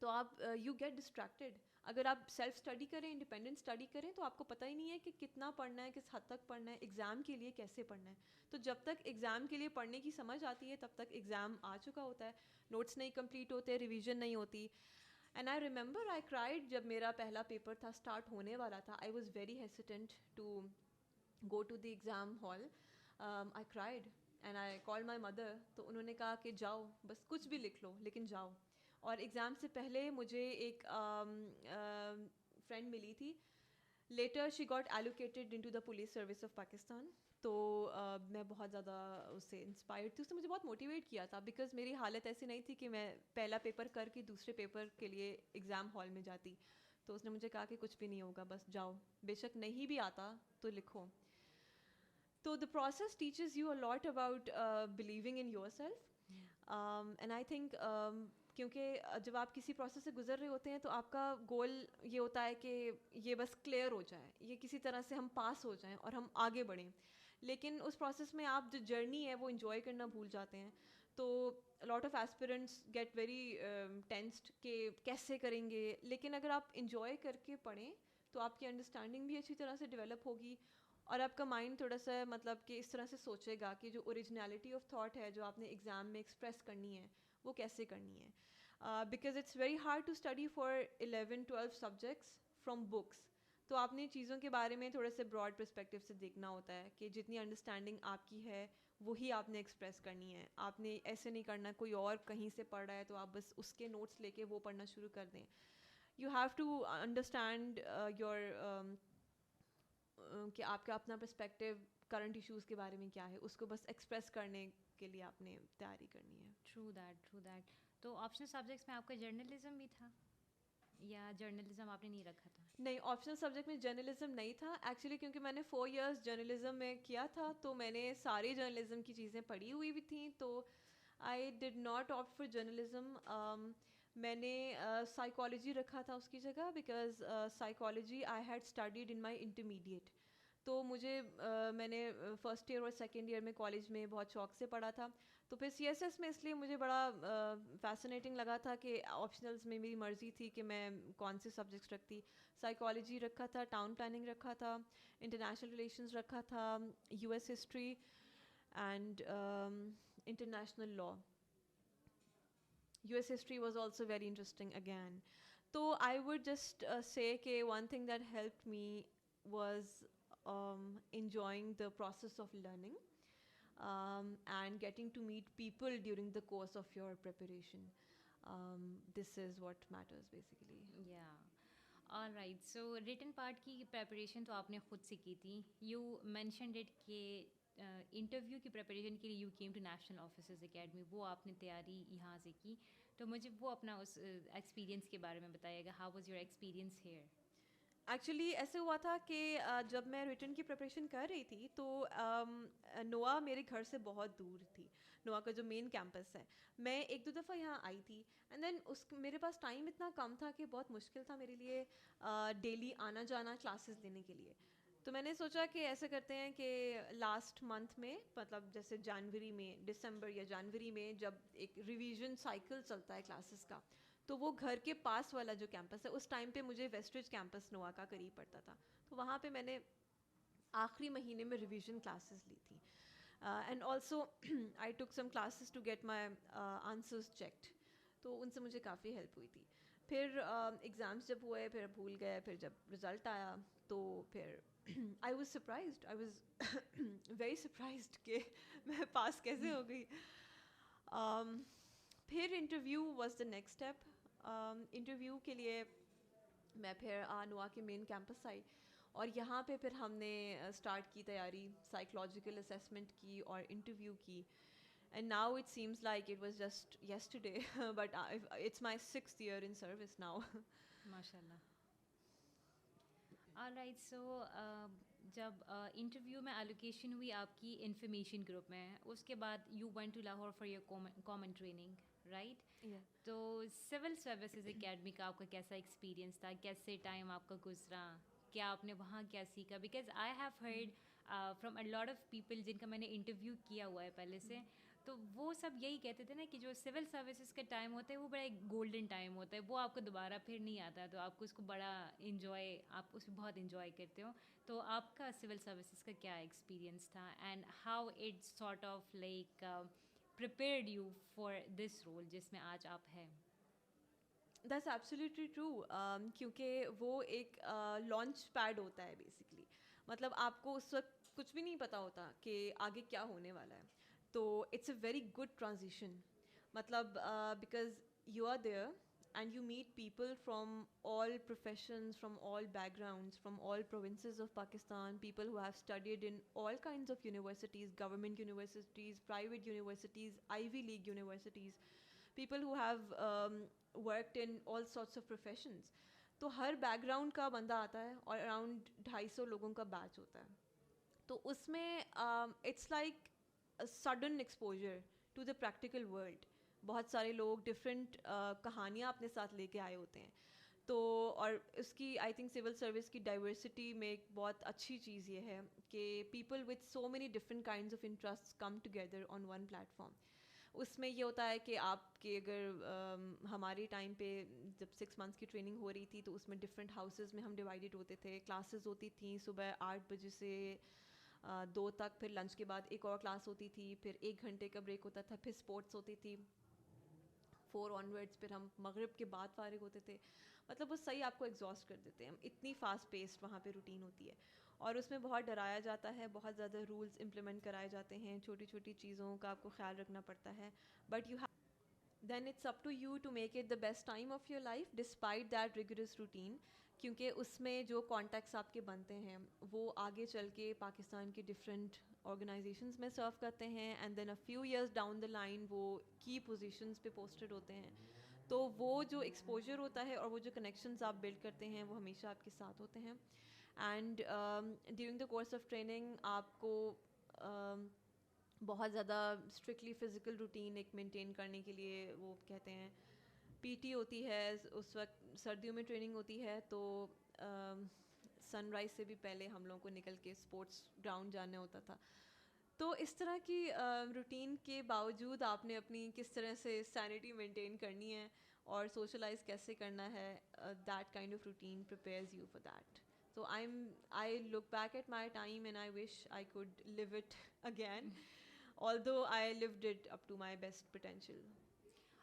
تو آپ یو گیٹ ڈسٹریکٹیڈ. اگر آپ سیلف اسٹڈی کریں, انڈیپینڈنٹ اسٹڈی کریں, تو آپ کو پتہ ہی نہیں ہے کہ کتنا پڑھنا ہے, کس حد تک پڑھنا ہے, ایگزام کے لیے کیسے پڑھنا ہے. تو جب تک ایگزام کے لیے پڑھنے کی سمجھ آتی ہے تب تک ایگزام آ چکا ہوتا ہے. نوٹس نہیں کمپلیٹ ہوتے, ریویژن نہیں ہوتی. And I remember I cried جب میرا پہلا پیپر تھا, اسٹارٹ ہونے والا تھا. I was very hesitant to go to the exam hall. I cried and I call my mother. تو انہوں نے کہا کہ جاؤ, بس کچھ بھی لکھ لو لیکن جاؤ. اور ایگزام سے پہلے مجھے ایک فرینڈ ملی تھی. Later she got allocated into the police service of Pakistan. تو میں بہت زیادہ اس سے انسپائرڈ تھی. اس نے مجھے بہت موٹیویٹ کیا تھا, بیکاز میری حالت ایسی نہیں تھی کہ میں پہلا پیپر کر کے دوسرے پیپر کے لیے ایگزام ہال میں جاتی. تو اس نے مجھے کہا کہ کچھ بھی نہیں ہوگا, بس جاؤ, بے شک نہیں بھی آتا تو لکھو. تو the process teaches you a lot about believing in your self. And I think کیونکہ جب آپ کسی پروسیس سے گزر رہے ہوتے ہیں تو آپ کا گول یہ ہوتا ہے کہ یہ بس کلیئر ہو جائے, یہ کسی طرح سے ہم پاس ہو جائیں اور ہم آگے بڑھیں. لیکن اس پروسیس میں آپ جو جرنی ہے وہ انجوائے کرنا بھول جاتے ہیں. تو lot of aspirants get very tensed کہ کیسے کریں گے. لیکن اگر آپ انجوائے کر کے پڑھیں تو آپ کی انڈرسٹینڈنگ بھی اچھی طرح سے ڈیولپ ہوگی, اور آپ کا مائنڈ تھوڑا سا مطلب کہ اس طرح سے سوچے گا کہ جو اوریجنلٹی آف تھاٹ ہے جو آپ نے ایگزام میں ایکسپریس کرنی ہے وہ کیسے کرنی ہے. Because it's very hard to study for 11-12 subjects from books. تو آپ نے چیزوں کے بارے میں تھوڑے سے براڈ پرسپیکٹو سے دیکھنا ہوتا ہے کہ جتنی انڈرسٹینڈنگ آپ کی ہے وہی آپ نے ایکسپریس کرنی ہے. آپ نے ایسے نہیں کرنا کوئی اور کہیں سے پڑھ رہا ہے تو آپ بس اس کے نوٹس لے کے وہ پڑھنا شروع کر دیں. You have to understand your کہ آپ کا اپنا پرسپیکٹیو کرنٹ ایشوز کے بارے میں کیا ہے, اس کو بس ایکسپریس کرنے کے لیے آپ نے تیاری کرنی ہے. True that. تو آپشنل سبجیکٹس میں آپ کا جرنلزم بھی تھا یا جرنلزم آپ نے نہیں رکھا تھا؟ نہیں, آپشنل سبجیکٹ میں جرنلزم نہیں تھا ایکچولی, کیونکہ میں نے 4 ایئرس جرنلزم میں کیا تھا تو میں نے ساری جرنلزم کی چیزیں پڑھی ہوئی بھی تھیں. تو I did not opt for journalism. میں نے سائیکالوجی رکھا تھا اس کی جگہ, because psychology I had studied in my intermediate. تو مجھے میں نے فرسٹ ایئر اور سیکنڈ ایئر میں کالج میں بہت شوق سے پڑھا تھا. تو پھر سی ایس ایس میں اس لیے مجھے بڑا فیسنیٹنگ لگا تھا کہ آپشنلز میں میری مرضی تھی کہ میں کون سے سبجیکٹس رکھتی. سائیکالوجی رکھا تھا, ٹاؤن پلاننگ رکھا تھا, انٹرنیشنل ریلیشنز رکھا تھا, U S history and international law. U S history was also very interesting again. تو آئی ووڈ جسٹ سے کہ one thing that helped me was enjoying the process of learning and getting to meet people during the course of your preparation. This is what matters basically. Yeah. All right. So written part کی preparation تو آپ نے خود سے کی تھی. You mentioned it کہ interview کی پریپریشن کے لیے you came to national officers academy, وہ آپ نے تیاری یہاں سے کی. تو مجھے وہ اپنا اس ایکسپیرینس کے بارے میں بتائیے گا. How was your experience here? Actually ایسے ہوا تھا کہ جب میں ریٹن کی پریپریشن کر رہی تھی تو نوا میرے گھر سے بہت دور تھی. نوا کا جو مین کیمپس ہے, میں 1-2 دفعہ یہاں آئی تھی اینڈ دین میرے پاس ٹائم اتنا کم تھا کہ بہت مشکل تھا میرے لیے ڈیلی آنا جانا کلاسز لینے کے لیے. تو میں نے سوچا کہ ایسے کرتے ہیں کہ لاسٹ منتھ میں, مطلب جیسے جنوری میں, دسمبر یا جنوری میں جب ایک ریویژن سائیکل چلتا ہے کلاسز کا, تو وہ گھر کے پاس والا جو کیمپس ہے, اس ٹائم پہ مجھے ویسٹ رج کیمپس نوا کا قریب پڑتا تھا, تو وہاں پہ میں نے آخری مہینے میں ریویژن کلاسز لی تھیں. And also I took some classes to get my answers checked, تو ان سے مجھے کافی ہیلپ ہوئی تھی. پھر ایگزامس جب ہوئے پھر بھول گئے, پھر جب رزلٹ آیا تو پھر I was surprised, I was very surprised کہ میں پاس کیسے ہو گئی. پھر interview was the next step. Interview کے لیے میں پھر نوا کے مین کیمپس آئی, اور یہاں پہ پھر ہم نے اسٹارٹ کی تیاری, سائیکولوجیکل اسیسمنٹ کی اور انٹرویو کی. And now it seems like it was just yesterday, but it's my 6th year in service now. ماشاء اللہ. All right. سو جب انٹرویو میں الوکیشن ہوئی آپ کی انفارمیشن گروپ میں, اس کے بعد you went to Lahore for your common training, right? تو سول سروسز اکیڈمی کا آپ کا کیسا ایکسپیرینس تھا, کیسے ٹائم آپ کا گزرا, کیا آپ نے وہاں کیا سیکھا؟ Because I have heard from a lot of people جن کا میں نے انٹرویو کیا ہوا ہے پہلے سے, تو وہ سب یہی کہتے تھے نا کہ جو سول سروسز کا ٹائم ہوتا ہے وہ بڑا ایک گولڈن ٹائم ہوتا ہے, وہ آپ کو دوبارہ پھر نہیں آتا, تو آپ کو اس کو بڑا انجوائے, آپ اس کو بہت انجوائے کرتے ہو. تو آپ کا سول سروسز کا کیا ایکسپیرینس تھا, and how it sort of like prepared you for this role جس میں آج آپ ہیں؟ That's absolutely true. کیونکہ وہ ایک لانچ پیڈ ہوتا ہے بیسکلی, مطلب آپ کو اس وقت کچھ بھی نہیں پتہ ہوتا کہ آگے کیا ہونے والا ہے. تو it's a very good transition, مطلب because you are there and you meet people from all professions, from all backgrounds, from all provinces of Pakistan, people who have studied in all kinds of universities, government universities, private universities, Ivy League universities, people who have worked in all sorts of professions. تو her back ground کا بندہ آتا ہے اور around 250 لوگوں کا بیچ ہوتا ہے. تو اس میں it's like sudden exposure to the practical world. بہت سارے لوگ ڈفرینٹ کہانیاں اپنے ساتھ لے کے آئے ہوتے ہیں. تو اور اس کی آئی تھنک سول سروس کی ڈائیورسٹی میں ایک بہت اچھی چیز یہ ہے کہ people with so many different kinds of interest come together on one platform. اس میں یہ ہوتا ہے کہ آپ کے اگر ہمارے ٹائم پہ جب 6 months کی ٹریننگ ہو رہی تھی تو اس میں ڈفرینٹ ہاؤسز میں ہم ڈیوائڈیڈ ہوتے تھے. کلاسز ہوتی تھیں صبح 8 بجے سے 2 تک, پھر لنچ کے بعد ایک اور کلاس ہوتی تھی, پھر 1 گھنٹے کا بریک ہوتا تھا, پھر اسپورٹس ہوتی تھی 4 onwards, پھر ہم مغرب کے بعد فارغ ہوتے تھے. مطلب وہ صحیح آپ کو ایگزاسٹ کر دیتے ہیں. اتنی فاسٹ پیسڈ وہاں پہ روٹین ہوتی ہے اور اس میں بہت ڈرایا جاتا ہے, بہت زیادہ رولز امپلیمنٹ کرائے جاتے ہیں, چھوٹی چھوٹی چیزوں کا آپ کو خیال رکھنا پڑتا ہے. But then it's up to you to make it the best time of your life despite that rigorous routine, کیونکہ اس میں جو کانٹیکٹس آپ کے بنتے ہیں وہ آگے چل کے پاکستان کے ڈفرینٹ آرگنائزیشنز میں سرو کرتے ہیں, and then a few years down the line وہ کی پوزیشنز پہ پوسٹڈ ہوتے ہیں. تو وہ جو ایکسپوجر ہوتا ہے اور وہ جو کنیکشنز آپ بلڈ کرتے ہیں وہ ہمیشہ آپ کے ساتھ ہوتے ہیں. And during the course of training آپ کو بہت زیادہ اسٹرکٹلی فزیکل روٹین ایک مینٹین کرنے کے لیے وہ کہتے ہیں پی ٹی ہوتی ہے. اس وقت سردیوں میں ٹریننگ ہوتی ہے تو سن رائز سے بھی پہلے ہم لوگوں کو نکل کے اسپورٹس گراؤنڈ جانا ہوتا تھا. تو اس طرح کی روٹین کے باوجود آپ نے اپنی کس طرح سے سینٹی مینٹین کرنی ہے اور سوشلائز کیسے کرنا ہے, that kind of routine prepares you for that. So I look back at my time and I wish I could live it again, although I lived it up to my best potential.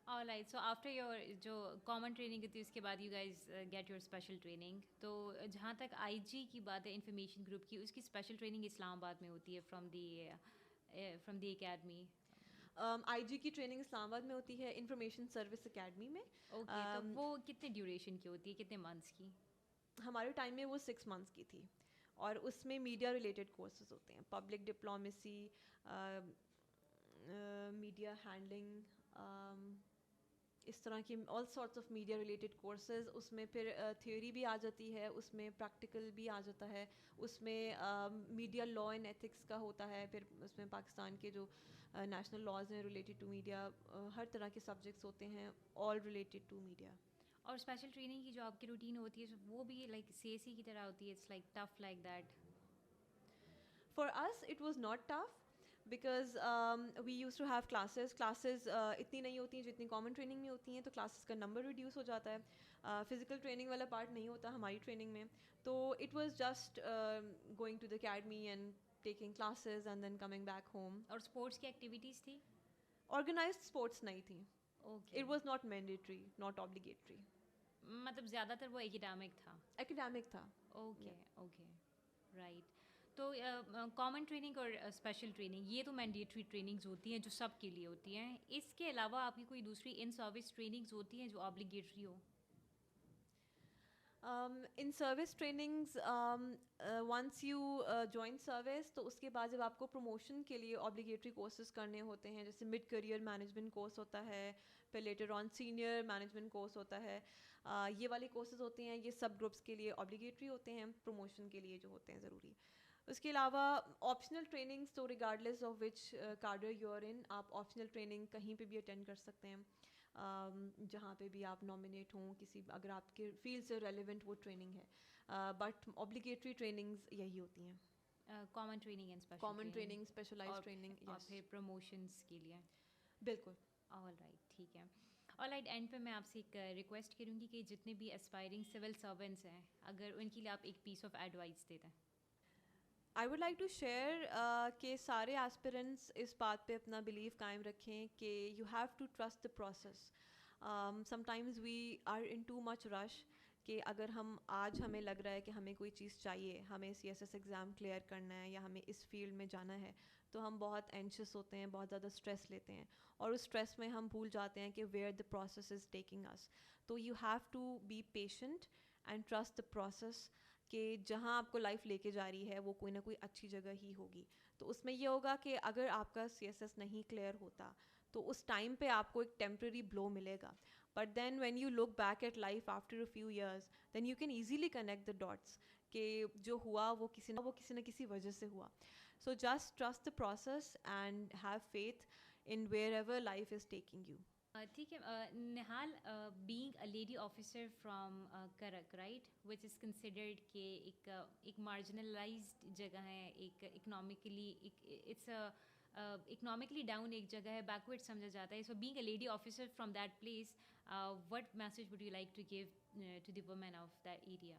Alright, so after your جو common training ہوتی ہے اس کے بعد you guys get your special training. تو جہاں تک آئی جی کی بات ہے انفارمیشن گروپ کی, اس کی اسپیشل ٹریننگ اسلام آباد میں ہوتی ہے فرام دی اکیڈمی. آئی جی کی ٹریننگ اسلام آباد میں ہوتی ہے انفارمیشن سروس اکیڈمی میں. اوکے, تو وہ کتنے ڈیوریشن کی ہوتی ہے, کتنے منتھس کی؟ ہمارے ٹائم میں وہ 6 months کی تھی اور اس میں میڈیا ریلیٹڈ کورسز ہوتے ہیں, پبلک ڈپلومیسی, میڈیا ہینڈلنگ, اس طرح کی all sorts of media related courses. اس میں پھر تھیوری بھی آ جاتی ہے, اس میں پریکٹیکل بھی آ جاتا ہے, اس میں میڈیا لا اینڈ ایتھکس کا ہوتا ہے, پھر اس میں پاکستان کے جو نیشنل لاز ہیں ریلیٹڈ ٹو میڈیا, ہر طرح کے سبجیکٹس ہوتے ہیں آل ریلیٹڈ ٹو میڈیا. اور اسپیشل ٹریننگ کی جو آپ کی روٹین ہوتی ہے وہ بھی لائک سی ایس سی کی طرح ہوتی ہے, it's like tough like that? For us it was not tough because we use to have classes اتنی نہیں ہوتی ہیں جتنی کامن ٹریننگ میں ہوتی ہیں, تو کلاسز کا نمبر ریڈیوس ہو جاتا ہے. فزیکل ٹریننگ والا پارٹ نہیں ہوتا ہماری ٹریننگ میں, تو it was just going to the academy and taking classes and then coming back home. اور اسپورٹس کی ایکٹیویٹیز تھی؟ آرگنائزڈ اسپورٹس نہیں تھیں. Okay, it was not mandatory, not obligatory. مطلب زیادہ تر وہ ایکیڈیمک تھا. ایکیڈیمک تھا. Okay okay right. تو کامن ٹریننگ اور اسپیشل ٹریننگ یہ تو مینڈیٹری ٹریننگز ہوتی ہیں جو سب کے لیے ہوتی ہیں. اس کے علاوہ آپ کی کوئی دوسری ان سروس ٹریننگز ہوتی ہیں جو آبلیگیٹری ہو؟ In service trainings once you join service تو اس کے بعد جب آپ کو پروموشن کے لیے آبلیگیٹری کورسز کرنے ہوتے ہیں, جیسے مڈ کریئر مینجمنٹ کورس ہوتا ہے, پھر later on senior management course ہوتا ہے, یہ والے کورسز ہوتے ہیں, یہ سب گروپس کے لیے آبلیگیٹری ہوتے ہیں, پروموشن کے لیے جو ہوتے ہیں ضروری. اس کے علاوہ آپشنل ٹریننگس تو regardless of which cadre you are in, آپ آپشنل ٹریننگ کہیں پہ بھی اٹینڈ کر سکتے ہیں, جہاں پہ بھی آپ نامنیٹ ہوں کسی, اگر آپ کے فیلڈ سے ریلیونٹ وہ ٹریننگ ہے. بٹ آبلیگیٹری ٹریننگز یہی ہوتی ہیں, common training and special common training, specialise training. اور پھر پروموشنس کے لیے. بالکل. آل رائٹ, ٹھیک ہے. آل رائٹ, اینڈ پہ میں آپ سے ایک ریکویسٹ کروں گی کہ جتنے بھی اسپائرنگ سول سرونٹس ہیں اگر ان کے لیے آپ ایک پیس آف ایڈوائس دے دیں. I would like to share کہ سارے ایسپیرنٹس اس بات پہ اپنا بلیف قائم رکھیں کہ you have to trust the process. Sometimes we are in too much rush کہ اگر ہمیں لگ رہا ہے کہ ہمیں کوئی چیز چاہیے, ہمیں C S S exam clear کرنا ہے یا ہمیں اس فیلڈ میں جانا ہے, تو ہم بہت اینشیس ہوتے ہیں, بہت زیادہ اسٹریس لیتے ہیں, اور اس اسٹریس میں ہم بھول جاتے ہیں کہ where the process is taking us. تو you have to be patient and trust the process کہ جہاں آپ کو لائف لے کے جا رہی ہے وہ کوئی نہ کوئی اچھی جگہ ہی ہوگی. تو اس میں یہ ہوگا کہ اگر آپ کا سی ایس ایس نہیں کلیئر ہوتا تو اس ٹائم پہ آپ کو ایک ٹیمپرری بلو ملے گا, but then when you look back at life after a few years then you can easily connect the dots کہ جو ہوا وہ کسی نہ کسی وجہ سے ہوا. So just trust the process and have faith in wherever life is taking you. ٹھیک ہے Nihal, being a lady officer from Karak right which is considered کہ ایک مارجنلائزڈ جگہ ہے, ایک اکنامکلی اٹس اکنامکلی ڈاؤن ایک جگہ ہے, بیکورڈ سمجھا جاتا ہے. So being a lady officer from that place, what message would you like to give to the women of that area?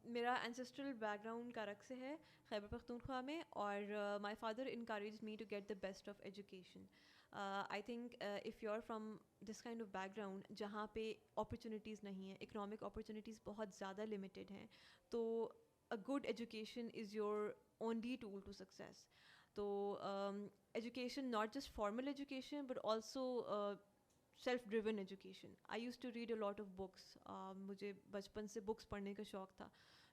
میرا انسسٹرل بیک گراؤنڈ کرک سے ہے, خیبر پختونخوا میں, اور my father encouraged me to get the best of education. I think if you are from this kind of background جہاں پہ opportunities نہیں ہیں, economic opportunities بہت زیادہ لمیٹیڈ ہیں, تو a good education is your only tool to success. تو education not just formal education but also self driven education. I use to read a lot of books, مجھے بچپن سے بکس پڑھنے کا شوق تھا.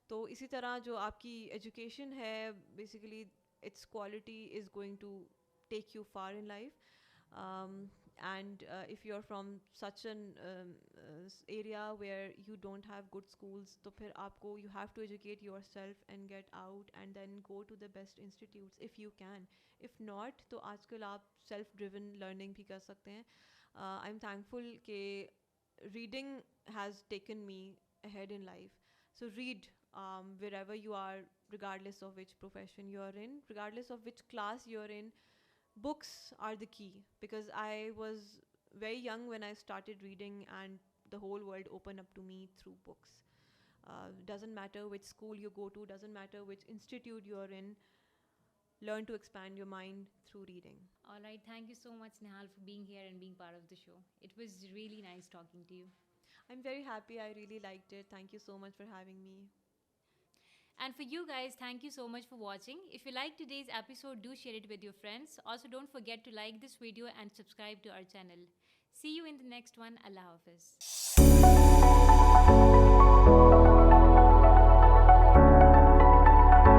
تو اسی طرح جو آپ کی ایجوکیشن ہے basically it's quality is going to take you far in life. And if you are from such an area where you don't have good schools, تو پھر آپ کو you have to educate yourself and get out and then go to the best institutes if you can. If not تو آج کل آپ self driven learning بھی کر سکتے ہیں. آئی ایم تھینکفل کہ reading has taken me ahead in life. So read wherever you are, regardless of which profession you are in, regardless of which class you are in. Books are the key, because I was very young when I started reading, and the whole world opened up to me through books. Doesn't matter which school you go to, doesn't matter which institute you are in, learn to expand your mind through reading. All right, thank you so much Nihal for being here and being part of the show. It was really nice talking to you. I'm very happy. I really liked it. Thank you so much for having me. And for you guys, thank you so much for watching. If you liked today's episode, do share it with your friends. Also, don't forget to like this video and subscribe to our channel. See you in the next one. Allah Hafiz.